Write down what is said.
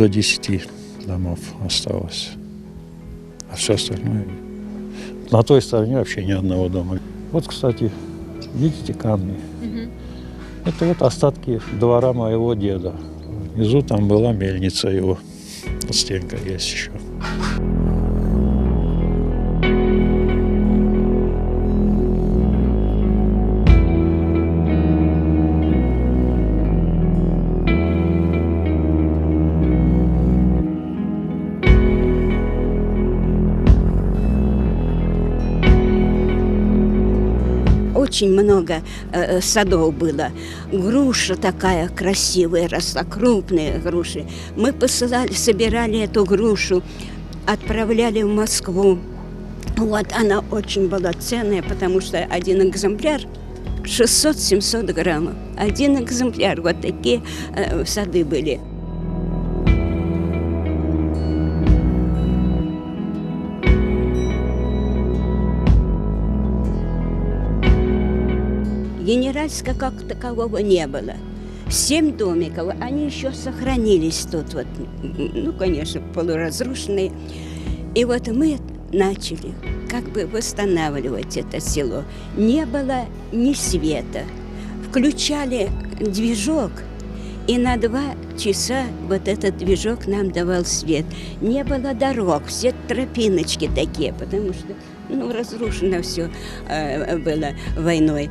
до 10 домов осталось. А все остальное... На той стороне вообще ни одного дома. Вот, кстати, видите камни? Это вот остатки двора моего деда. Внизу там была мельница его. Стенка есть еще. Очень много садов было. Груша такая красивая росла, крупные груши. Мы посылали, собирали эту грушу, отправляли в Москву. Вот она очень была ценная, потому что один экземпляр 600-700 граммов. Один экземпляр, вот такие сады были. Генеральска как такового не было. 7 домиков, они еще сохранились тут, вот, ну, конечно, полуразрушенные. И вот мы начали как бы восстанавливать это село. Не было ни света. Включали движок, и на 2 часа вот этот движок нам давал свет. Не было дорог, все тропиночки такие, потому что, ну, разрушено все было войной.